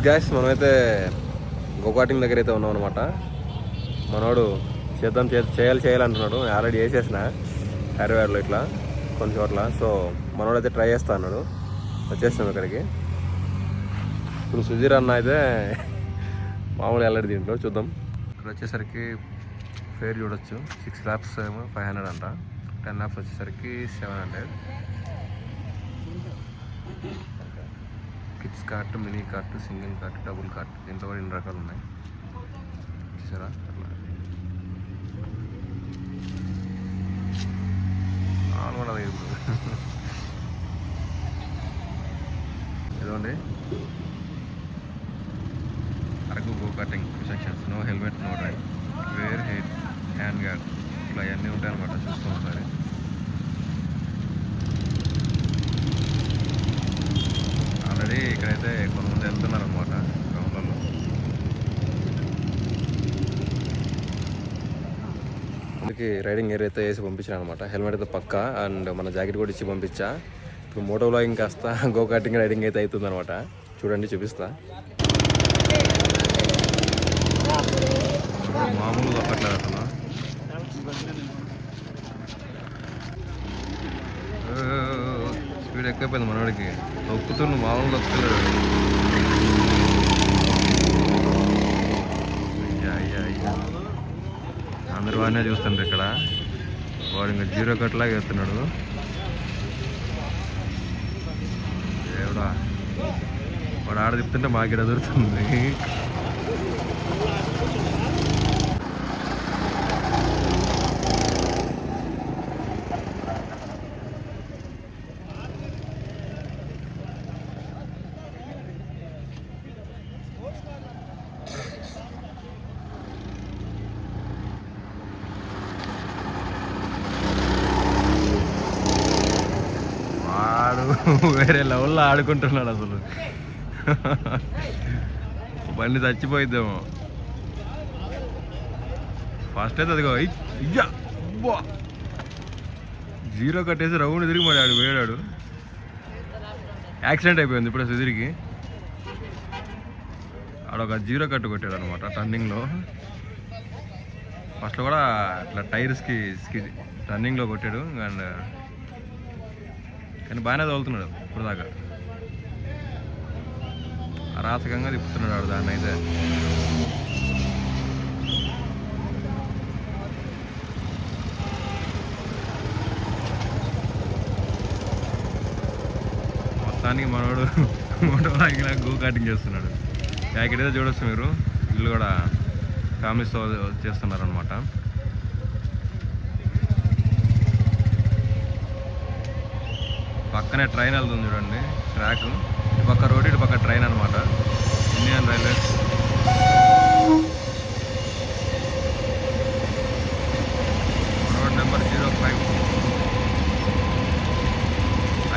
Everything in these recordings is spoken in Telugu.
గ్యాస్ మనమైతే గోకాటింగ్ దగ్గర అయితే ఉన్నాం అనమాట. మనోడు చేయాలంటున్నాడు. నేను ఆల్రెడీ చేసేసిన హైదరాబాద్లో ఇట్లా కొన్ని చోట్ల. సో మనోడైతే ట్రై చేస్తా అన్నాడు. వచ్చేస్తాం ఇక్కడికి. ఇప్పుడు సుధీర్ అన్న అయితే మామూలు వెళ్ళాడు దీంట్లో. చూద్దాం. ఇక్కడ వచ్చేసరికి ఫేర్ చూడొచ్చు. 6 laps ఏమో 500 అంట. 10 laps వచ్చేసరికి 700. Kids kart, mini kart, single kart, double kart, దీంట్లో కూడా 2 రకాలు ఉన్నాయి. చూసారా అట్లా కూడా ఇదిగోండి Araku go karting sections. No helmet, no drive, wear hand guard, ఇలా అవన్నీ ఉంటాయి అనమాట. చూస్తూ ఉంటారు. ఆల్రెడీ ఇక్కడైతే కొంతమంది వెళ్తున్నారు అనమాట గ్రౌండ్లలో. అందుకే రైడింగ్ గేర్ అయితే వేసి పంపించాను అనమాట. హెల్మెట్ అయితే పక్కా అండ్ మన జాకెట్ కూడా ఇచ్చి పంపించా. ఇప్పుడు మోటో వ్లాగింగ్ కాస్త గో కార్టింగ్ రైడింగ్ అయితే అవుతుంది అనమాట. చూడండి, చూపిస్తా. మామూలు తప్పట్లేదు అసలు. స్పీడ్ ఎక్కువైపోయింది మనోడికి. తొక్కుతుండు, మామూలు తొక్కుతలేడు. అందరు వాడినే చూస్తుండ్రు ఇక్కడ. వాడు ఇంకా 0 కట్లాగా వేస్తున్నాడు. దేవుడా, వాడు ఆడ తిప్పుతుంటే మాకు ఎదురుతుంది. వేరే లెవెల్లో ఆడుకుంటున్నాడు అసలు. బండి చచ్చిపోయిద్దేమో. ఫస్ట్ అయితే అదిగో ఇయ్యా 0 కట్టేసి రౌండ్ తిరిగి మరి ఆడు వేడాడు. యాక్సిడెంట్ అయిపోయింది ఇప్పుడు సుధీర్కి. ఆడొక 0 కట్టు కొట్టాడు అనమాట టర్నింగ్లో. ఫస్ట్లో కూడా అట్లా టైర్స్కి టర్నింగ్లో కొట్టాడు. అండ్ కానీ బాగానే తోలుతున్నాడు ఇప్పుడు దాకా. అరాచకంగా తిప్పుతున్నాడు వాడు దాన్ని అయితే. మొత్తానికి మనోడు మోటో లాగా గో కార్టింగ్ చేస్తున్నాడు. ఇక్కడైతే చూడొచ్చు మీరు. వీళ్ళు కూడా ఫ్యామిలీస్తో చేస్తున్నారు అనమాట. పక్కనే ట్రైన్ వెళ్తుంది చూడండి, ట్రాక్. ఇటు పక్క రోడ్, ఇటు పక్క ట్రైన్ అనమాట. Indian railways. రోడ్ నెంబర్ 05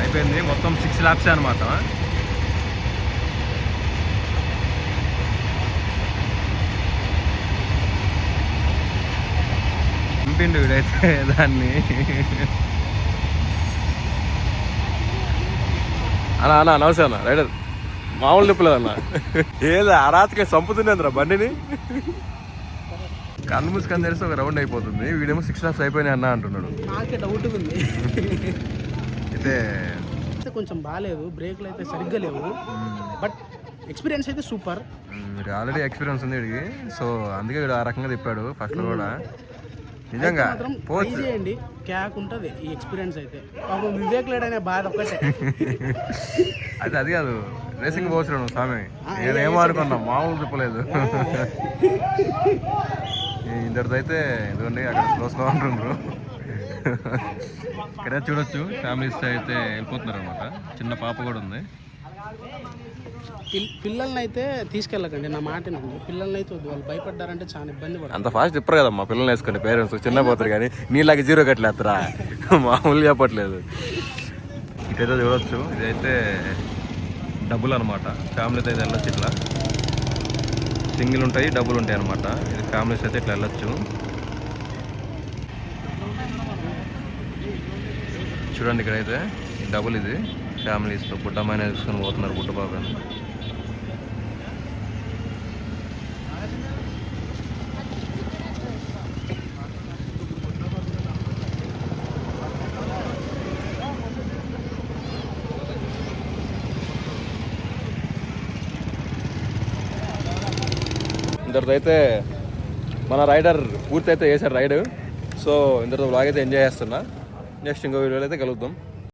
అయిపోయింది. మొత్తం 6 laps అనమాట. చంపిండు వీడైతే దాన్ని. అన్నా నమస్తే అన్న. రైడర్ మామూలు నిప్పలేదన్న. ఏదో అరాచక చంపుతుండేంద్రా బండిని. కళ్ళు మూసుకొని తెలిసి ఒక రౌండ్ అయిపోతుంది. వీడేమో 6 laps అయిపోయినాయి అన్న అంటున్నాడు. నాకే డౌట్ ఉంది. అయితే కొంచెం బాగాలేదు, బ్రేక్లు అయితే సరిగ్గా లేవు. బట్ ఎక్స్పీరియన్స్ అయితే సూపర్. మీరు ఆల్రెడీ ఎక్స్పీరియన్స్ ఉంది వీడికి. సో అందుకే వీడు ఆ రకంగా తిప్పాడు ఫస్ట్లో కూడా. నిజంగా చేయండి, క్యాక్ ఉంటుంది ఈ ఎక్స్పీరియన్స్ అయితే. పాపం వివేక్ లేడనే బాధ ఒక్కటే. అయితే అది కాదు, రేసింగ్ పోతున్నాడు స్వామి. నేనేం ఆడుకున్నా, మామూలు తిప్పలేదు. ఇందరితో అయితే ఇదిగోండి అక్కడ స్లో ఉంటుండ్రు. ఇక్కడ చూడొచ్చు ఫ్యామిలీస్ అయితే వెళ్ళిపోతున్నారు అనమాట. చిన్న పాప కూడా ఉంది. పిల్లల్ని అయితే తీసుకెళ్ళకండి, నా మాట నండి. పిల్లల్ని అయితే వాళ్ళు భయపడ్డారంటే చాలా ఇబ్బంది పడతారు. అంత ఫాస్ట్ తిప్పరు కదమ్మా పిల్లల్ని వేసుకుని. పేరెంట్స్ చిన్న పోతారు కానీ నీలాగా 0 కట్టలేస్తారా? మామూలు చెప్పట్లేదు. ఇటైతే చూడొచ్చు, ఇదైతే డబుల్ అనమాట. ఫ్యామిలీతో అయితే వెళ్ళొచ్చు. ఇట్లా సింగిల్ ఉంటాయి, డబుల్ ఉంటాయి అనమాట. ఇది ఫ్యామిలీస్ అయితే ఇట్లా వెళ్ళొచ్చు. చూడండి ఇక్కడైతే డబుల్ ఇది ఫ్యామిలీస్తో. బుట్టమ్మాయిని తీసుకొని పోతున్నారు, బుట్టబాబు. ఇంతటితో అయితే మన రైడర్ పూర్తి అయితే చేశారు రైడ్. సో ఇంతటితో బ్లాగ్ అయితే ఎంజాయ్ చేస్తున్నా. నెక్స్ట్ ఇంకో వీడియోలో అయితే కలుద్దాం.